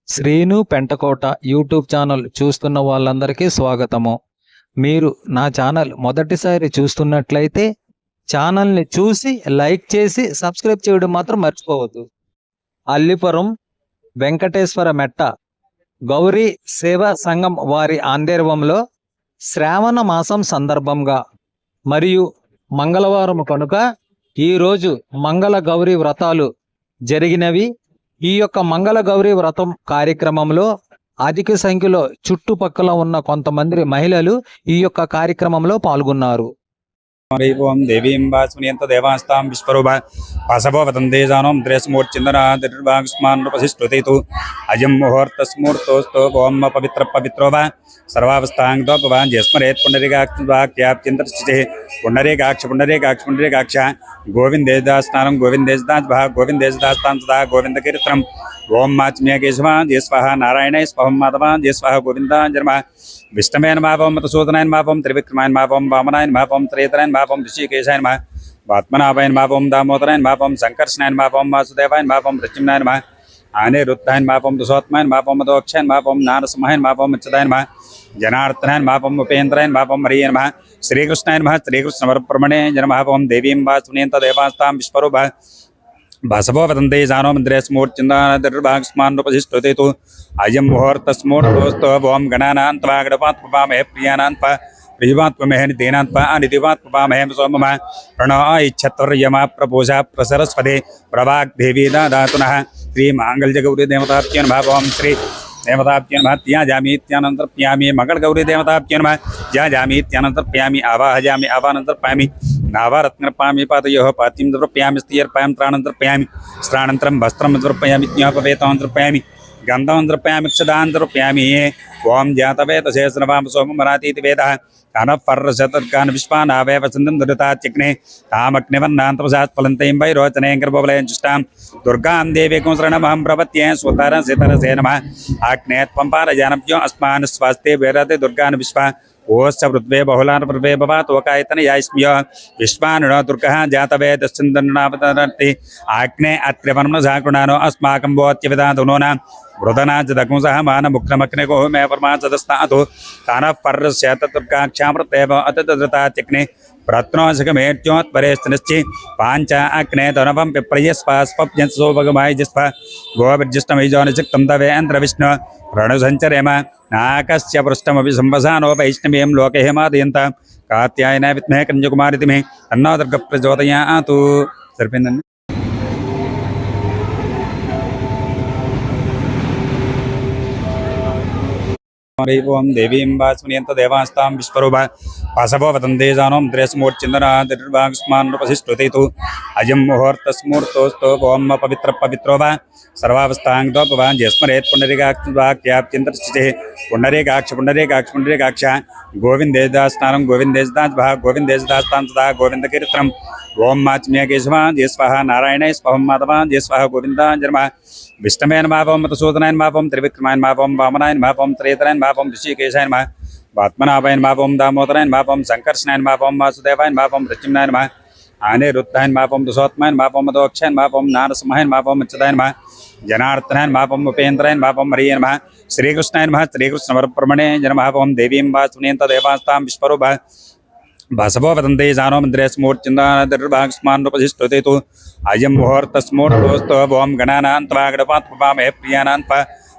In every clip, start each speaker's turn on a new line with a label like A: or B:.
A: Srinu Pentakota YouTube channel చూస్తున్న వాళ్ళందరికీ స్వాగతము. మీరు నా ఛానల్ మొదటిసారి చూస్తున్నట్లయితే ఛానల్ని చూసి లైక్ చేసి సబ్స్క్రైబ్ చేయడం మాత్రం మర్చిపోవద్దు. అల్లిపురం వెంకటేశ్వర మెట్ట గౌరీ సేవా సంఘం వారి ఆందర్యంలో శ్రావణ మాసం సందర్భంగా మరియు మంగళవారం కనుక ఈరోజు మంగళ గౌరీ వ్రతాలు జరిగినవి. ఈ యొక్క మంగళ గౌరీ వ్రతం కార్యక్రమంలో అధిక సంఖ్యలో చుట్టుపక్కల ఉన్న కొంతమంది మహిళలు ఈ యొక్క కార్యక్రమంలో పాల్గొన్నారు.
B: ఓం దేవీం వాసునియంత దేవాస్తాం విశ్వరూప వాసవో వదందే జానం ద్రేస్మూర్చిందనాదిర్భాగస్మాన్పశిష్టుతేతు అయం ముహూర్తస్మూర్తోస్తో ఓం పవిత్ర పవిత్రో వా సర్వావస్థాంగతో భవాన్ జస్మరేత్ పుండరీకాక్షాప్త్యంతర్చితే పుండరీకాక్ష పుండరీకాక్ష పుండరీకాక్ష గోవిందేజదాస్నానం గోవిందేజదాస్ భా గోవిందేజదాస్తాం సదా గోవింద కీర్తనం ఓం మాచ్మ్య కేశవ జస్వాహ నారాయణ స్వహం మాధవ జస్వాహ గోవింద జన్మ విష్ణవేన మాపం మతసూదనాయన మాపం త్రివిక్రమాయన మాపం వామనాయన మాపం త్రేతరాయన మాపం ఋషికేశాయన మా వాత్మనాభాయన మాపం దామోదరాయన మాపం సంకర్షణాయన మాపం వాసుదేవాయన మాపం ప్రత్యుమ్నాయన మా ఆనిరుద్ధాయన మాపం దుసోత్మాయన మాపం మదోక్షాయన మాపం నారసింహాయన మాపం మచ్చదాయన మా జనార్దనాయన మాపం ఉపేంద్రాయన మాపం హరియన మా శ్రీకృష్ణాయన మా శ్రీకృష్ణ వరప్రమణే జనమాపం దేవీం వాసునియంత దేవాస్తాం విశ్వరూప బసవో వదందే జానో మంద్రేస్మూర్చిందాదిర్భాగస్మాన్పశిష్టుతేతు అయం ముహూర్తస్మూర్తోస్తో ఓం గణానాన్త్వా గణపాత్మపామహే ప్రియానాన్త్వ ప్రియమాత్మమేహని దేనాన్త్వ అనిదివాత్మపామహే సోమమ ప్రణో ఇచ్చత్వర్యమా ప్రపూజా ప్రసరస్వదే ప్రభాగ్దేవీ దాతునః శ్రీ మాంగళ్యగౌరీ దేవతాభ్యో నమః ఓం శ్రీ దేవతాభ్యో నమః త్యాజామీత్యానంతర్ప్యామి మంగళ గౌరీ దేవతాభ్యో నమః త్యాజామీత్యానంతర్ప్యామి ఆవాహయామి ఆవానంతర్ప్యామి నావారత్నర్పామి పాదయోః పాతిం ద్రవ్యామి స్థియర్పాయం త్రాణంతర్ప్యామి స్నానంతరం వస్త్రం ద్రవ్యామి జ్ఞాపవేతాంతర్ప్యామి గంధం క్షదాంతర్ప్యామి ఓం జాతవేత శేషనవామ సోమరాతీతి వేద కనపర్రశతర్కాన్ విశ్వానావేవ సింధం దురితాత్యగ్నే కామగ్నివన్నాంతపసాత్ఫలంతైం వైరోచనేం గర్భవలయం చుష్టాం దుర్గాం దేవీకం శరణమహం ప్రపత్యే సుతర సితరసే నమః ఆగ్నేత్వం పారజానభ్యో అస్మాన్ స్వాస్తే వేరతే దుర్గాన్ విశ్వ ఓశ్చ పృథ్వే బహుళాన్ పృథ్వే భవాతోకాయతన యాస్మ్య విశ్వానుడ దుర్గః జాతవేదశ్చిందన్నావతరతి ఆగ్నే అత్ర్యవనం జాగృణానో అస్మాకం భోత్యవిదాధునోనా వృధనాజదగుంసః మానముగ్నమగ్నిగో మే పరమాచదస్తాతు తానః పర్రస్యతదుర్గాక్షామృతేవ అతదృతాత్యగ్నే ప్రత్నోశకమేత్యోత్పరేస్తనిశ్చి పాంచ అగ్నే తనవం పిప్రయస్వాస్పప్యసోభగమాయజస్వ గోభిర్జిష్టమైజోనిశక్తం తవేంద్ర విష్ణు రణుసంచరేమ నాకస్య పృష్టమపి సంవసానో వైష్ణవీయం లోకహేమాదయంత కాత్యాయన విద్మహే కన్యకుమారితిమే అన్నో దుర్గ ప్రచోదయాతు. సరిపోయిందండి. ఓం దేవీం వాసునియంత దేవాస్తాం విశ్వరూప వాసవో వదందే జానం ద్రేస్మూర్చిందనాదిర్భాగస్మాన్పశిష్టుతేతు అయం ముహూర్తస్మూర్తోస్తో ఓం పవిత్ర పవిత్రో వా సర్వావస్థాంగతో భవాన్ జస్మరేత్ పుండరీకాక్షాప్త్యంతర్చితే పుండరీకాక్ష పుండరీకాక్ష పుండరీకాక్ష గోవిందేజదాస్నానం గోవిందేజదాస్ భా గోవిందేజదాస్తాం సదా గోవింద కీర్తనం ఓం మాచ్మ్య కేశవ జస్వాహ నారాయణ స్వహం మాధవ జస్వాహ గోవింద జన్మ విష్ణవేన మాపం మతసూదనాయన మాపం త్రివిక్రమాయన మాపం వామనాయన మాపం త్రేతరాయన మాపం ఋషికేశాయన మా వాత్మనాభాయన మాపం దామోదరాయన మాపం సంకర్షణాయన మాపం వాసుదేవాయన మాపం ప్రత్యుమ్నాయన మా ఆనిరుద్ధాయన మాపం దుసోత్మాయన మాపం మదోక్షాయన మాపం నారసింహాయన మాపం మచ్చదాయన మా జనార్దనాయన మాపం ఉపేంద్రాయన మాపం హరియన మా శ్రీకృష్ణాయన మా శ్రీకృష్ణ వరప్రమణే జనమాపం దేవీం వాసునియంత దేవాస్తాం విశ్వరూప బసవో వదందే జానో మంద్రేస్మూర్చిందాదిర్భాగస్మాన్పశిష్టుతేతు అయం ముహూర్తస్మూర్తోస్తో ఓం గణానాన్త్వా గణపాత్మపామహే ప్రియానాన్త్వ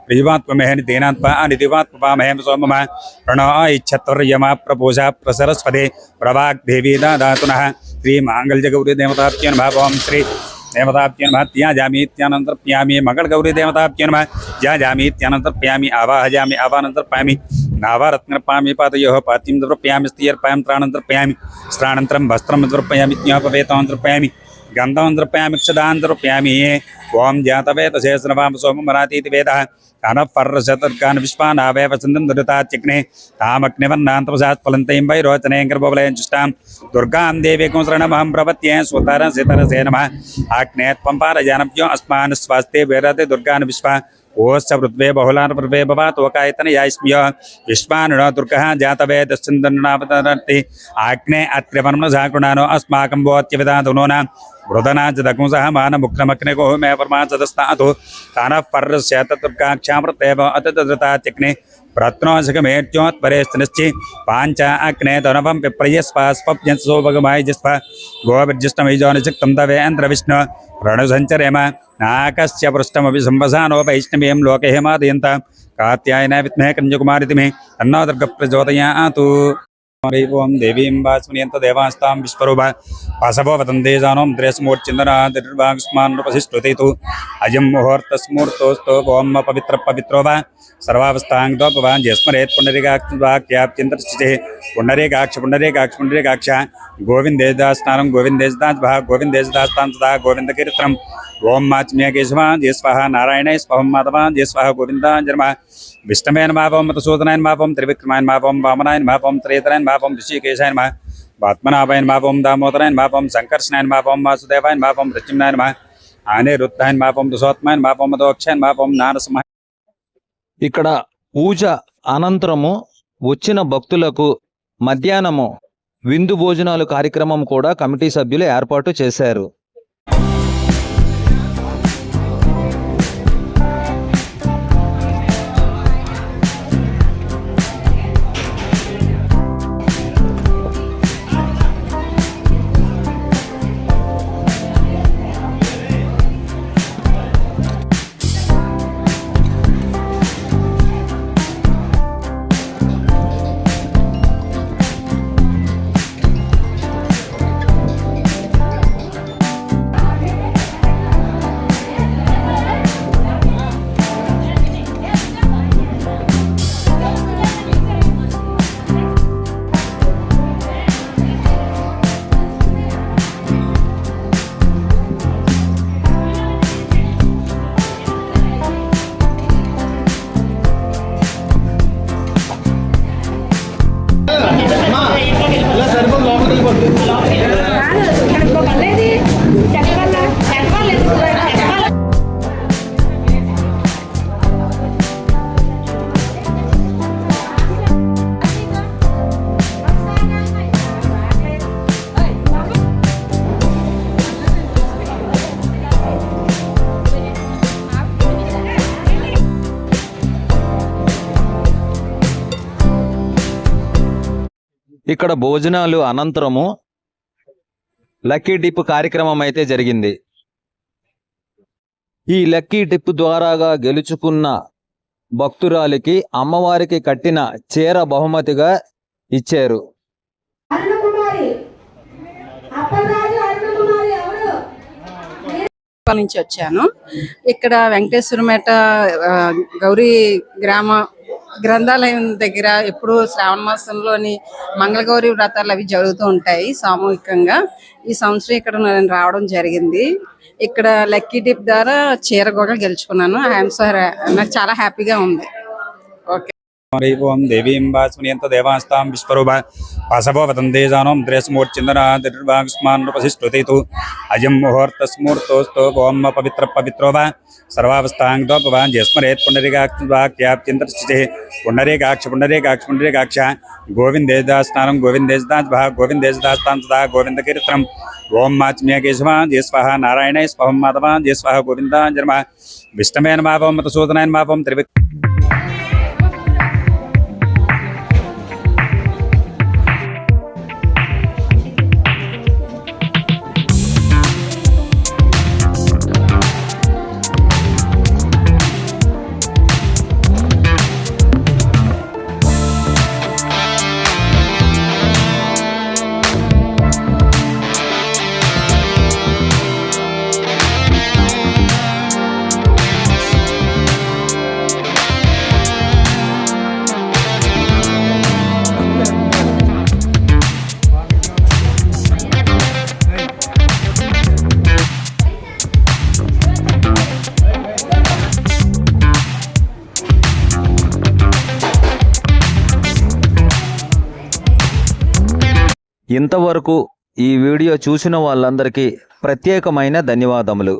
B: ప్రియమాత్మమేహని దేనాన్త్వ అనిదివాత్మపామహే సోమమ ప్రణో ఇచ్చత్వర్యమా ప్రపూజా ప్రసరస్వదే ప్రభాగ్దేవీ దాతునః శ్రీ మాంగళ్యగౌరీ దేవతాభ్యో నమః ఓం శ్రీ దేవతాభ్యో నమః త్యాజామీత్యానంతర్ప్యామి మంగళ గౌరీ దేవతాభ్యో నమః త్యాజామీత్యానంతర్ప్యామి ఆవాహయామి ఆవానంతర్ప్యామి నావారత్నర్పామి పాదయోః పాతిం ద్రవ్యామి స్థియర్పాయం త్రాణంతర్ప్యామి స్నానంతరం వస్త్రం ద్రవ్యామి జ్ఞాపవేతాంతర్ప్యామి గంధం ద్రవ్యామి క్షదాంతర్ప్యామి ఓం జాతవేత శేషనవామ సోమరాతీతి వేద కనపర్రశతర్కాన్ విశ్వానావేవ సింధం దురితాత్యగ్నే కామగ్నివన్నాంతపసాత్ఫలంతైం వైరోచనేం గర్భవలయం చుష్టాం దుర్గాం దేవీకం శరణమహం ప్రపత్యే సుతర సితరసే నమః ఆగ్నేత్వం పారజానభ్యో అస్మాన్ స్వాస్తే వేరతే దుర్గాన్ విశ్వ ఓశ్చ పృథ్వే బహుళాన్ పృథ్వే భవాతోకాయతన యాస్మ్య విశ్వానుడ దుర్గః జాతవేదశ్చిందన్నావతరతి ఆగ్నే అత్ర్యవనం జాగృణానో అస్మాకం భోత్యవిదాధునోనా वृदनाजदकुंसः मानमुग्नमग्निको मे परमाचदस्तातु तानः पर्यस्यतदुर्गाक्षामृतेव अततदृतात्यग्ने प्रत्नोऽसकमेत्योत्परेस्तनिश्चि पाञ्च अग्ने तनवं विप्रयस्वास्पप्यंसो भगमायजस्व गोविर्जिष्टमैजोनिचिक्तं तवेन्द्रविष्णु रणुसञ्चरेम नाकस्य पृष्ठमपि सम्वसानो वैष्णवीं लोके हेमादयन्त कात्यायनाय विद्महे कन्याकुमारीतिमे तन्नो दुर्गप्रचोदयातु। ओं देवीं वास्मनियन्त देवास्तां विश्वरूपा वासवो वदन्ते जानो द्रेसमूर्चिन्दनादिर्वाग्स्मान्नुपसिष्ठुतेतु अयं मुहूर्तस्मूर्तोऽस्तु ओं पवित्रो वा सर्वावस्थाङ्गतो भवान् यस्मरेत् पुण्डरीकाक्षवाक्याप्त्यन्तर्चिते पुण्डरीकाक्ष गोविन्देजदास्नानं गोविन्देजदास्तां तदा गोविन्दकीर्तनं ओं माच्म्य केशवा जय स्वाहा नारायणाय स्वाहा माधवा जय स्वाहा गोविन्दाय नमः विष्णवे नमः ओं मधुसूदनाय नमः ओं त्रिविक्रमाय नमः ओं वामनाय नमः ओं त्रेतराय नमः ओं ऋषिकेशाय नमः पद्मनाभाय नमः ओं दामोदराय नमः ओं संकर्षणाय नमः ओं वासुदेवाय नमः ओं प्रद्युम्नाय नमः अनिरुद्धाय नमः ओं दुसोत्माय नमः ओं मदोक्षाय नमः ओं नारसिंहाय।
A: ఇక్కడ పూజ అనంతరము వచ్చిన భక్తులకు మధ్యాహ్నము విందు భోజనాలు కార్యక్రమం కూడా కమిటీ సభ్యులు ఏర్పాటు చేశారు. ఇక్కడ భోజనాలు అనంతరము లక్కీ డిప్ కార్యక్రమం అయితే జరిగింది. ఈ లక్కీ డిప్ ద్వారాగా గెలుచుకున్న భక్తురాలికి అమ్మవారికి కట్టిన చీర బహుమతిగా ఇచ్చారు.
C: నుంచి వచ్చాను. ఇక్కడ వెంకటేశ్వరమేట గౌరీ గ్రామ గ్రంథాలయం దగ్గర ఎప్పుడు శ్రావణ మాసంలోని మంగళగౌరి వ్రతాలు అవి జరుగుతూ ఉంటాయి సామూహికంగా. ఈ సంవత్సరం ఇక్కడ నేను రావడం జరిగింది. ఇక్కడ లక్కీ డిప్ ద్వారా చీర కూడా గెలుచుకున్నాను. ఐఎమ్ సో నాకు చాలా హ్యాపీగా ఉంది. ఓకే.
B: ओं देवीं वास्मनियन्त देवास्तां विश्वरूपा वासवो वदन्ते जानो द्रेसमूर्चिन्दनादिर्वाग्स्मान्नुपसिष्ठुतेतु अयं मुहूर्तस्मूर्तोऽस्तु ओं पवित्रो वा सर्वावस्थाङ्गतो भवान् यस्मरेत् पुण्डरीकाक्षवाक्याप्त्यन्तर्चिते पुण्डरीकाक्ष गोविन्देजदास्नानं गोविन्देजदास्तां तदा गोविन्दकीर्तनं ओं माच्म्य केशवा जय स्वाहा नारायणाय स्वाहा माधवा जय स्वाहा गोविन्दाय नमः विष्णवे नमः ओं मधुसूदनाय नमः ओं त्रिविक्रमाय।
A: ఇంతవరకు ఈ వీడియో చూసిన వాళ్ళందరికీ ప్రత్యేకమైన ధన్యవాదములు.